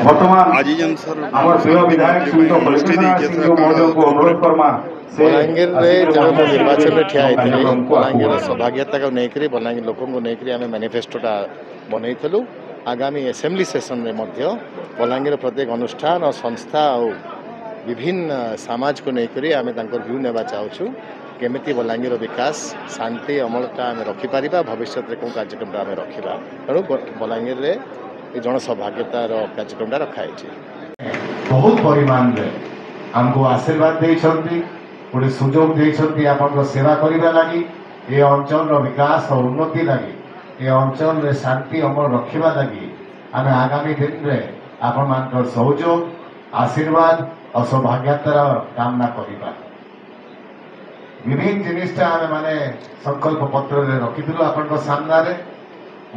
बर्तमान आम प्रिय विधायक श्रीयुत बलिकृष्ण सिंह महोदय को अनुरोध करमा बलांगीर निर्वाचन में ठिया बलांगीर सौभाग्यता को लेकर बलांगीर लोक आम मैनिफेस्टोटा बनईलु आगामी एसेम्बली सेसन में बलांगीर प्रत्येक अनुष्ठान और संस्था और विभिन्न समाज को लेकर आम व्यू नेबा चाहूँ केमिति बलांगीर विकास शांति अमलता आम रखिपर भविष्य में कौन कार्यक्रम आम रखा तेणु बलांगीर में जन सौभाग्यतार कार्यक्रम रखाई बहुत परिमाण में आमको आशीर्वाद देते गोटे सुजोग देते आपण सेवा करने लगी ये अंचल विकास और उन्नति लगी ये अंचल में शांति अमल रखा लगी आम आगामी दिन में आपण मान सहयोग आशीर्वाद और सौभाग्यतार कामना करवा विभिन्न जिनिसटा आम माने संकल्प पत्र रखिलु आपण सामने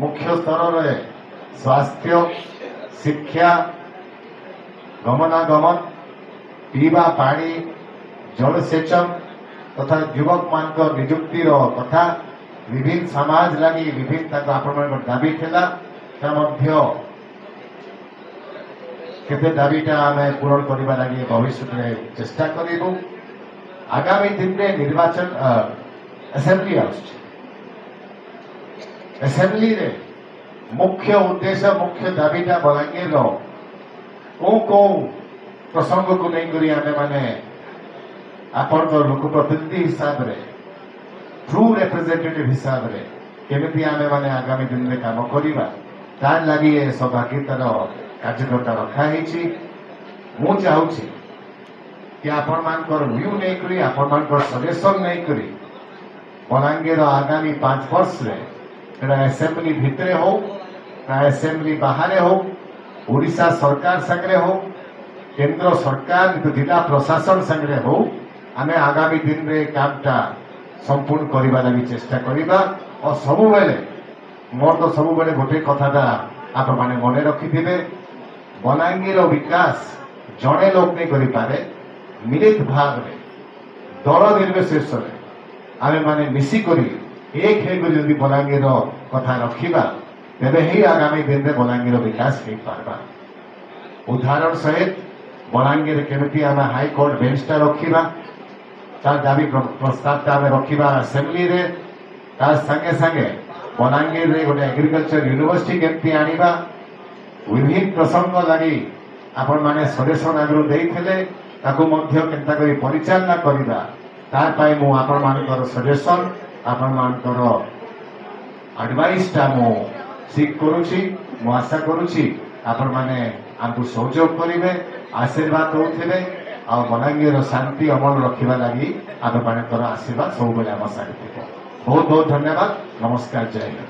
मुख्य स्तर में स्वास्थ्य शिक्षा गमनागमन पीवा पानी जलसेचन तथा युवक मान निजुक्तिर कथा विभिन्न समाज लगी विभिन्न आपण दाबी थिला केते दाबीटा आम पूरण करने लगी भविष्य में चेष्टा करूँ आगामी दिन में निर्वाचन असेंबली असेंबली रे मुख्य उद्देश्य मुख्य दाबीटा बलांगीर कौ प्रसंग को लेकर आम मैंने आपण लोक प्रतिनिधि हिसाब से ट्रू रिप्रेजेंटेटिव हिसाब से केमिति आम मैंने आगामी दिन में काम करवा तार लगी सौभाग्यतार कार्यक्रमटा रखाही मु चाहूँगी कि आपण मानकर व्यू नहीं करी आपण मानकर सजेशन नहीं करी बलांगीर आगामी 5 वर्ष में असेंबली भितरे हो असेंबली बाहर हो ओडिशा सरकार संगे हो केंद्र सरकार जिला प्रशासन संगे हो आम आगामी दिन में कामटा संपूर्ण करने लगी चेष्टा करवा और सबु बेले मोर तो सबु बेले गोटे कथाटा आप मैंने मन रखिथे बलांगीर विकास जड़े लोक नहीं करें मिलित भाग में दल निर्विशेष आम मैंने मिसिक एक होकर बलांगीर कथा रखा तेरे ही आगामी दिन में बलांगीर विकास हो पार्बा उदाहरण सहित बलांगीर केमिति आम हाईकोर्ट बेंचटा रखा तार दाबी प्रस्तावटा आम रखा असेंबली रे तार संगे संगे बलांगीर रे गोटे एग्रीकल्चर यूनिवर्सिटी केमिति आनिबा विभिन्न प्रसंग लगी आपण माने सजेशन आगु देइथिले ताकू मध्य केंता करी परिचालना करबा तार पाई मु आपण मानकर सजेशन आपण मानकर एडवाइसटा मु सीख करूची मु आशा करूची आपण माने आमको सहयोग करेंगे आशीर्वाद दौथे और बलांगीर शांति अमल रखा लगी आम मानकर आशीर्वाद सब आम साथ बहुत बहुत धन्यवाद नमस्कार जय हिंद।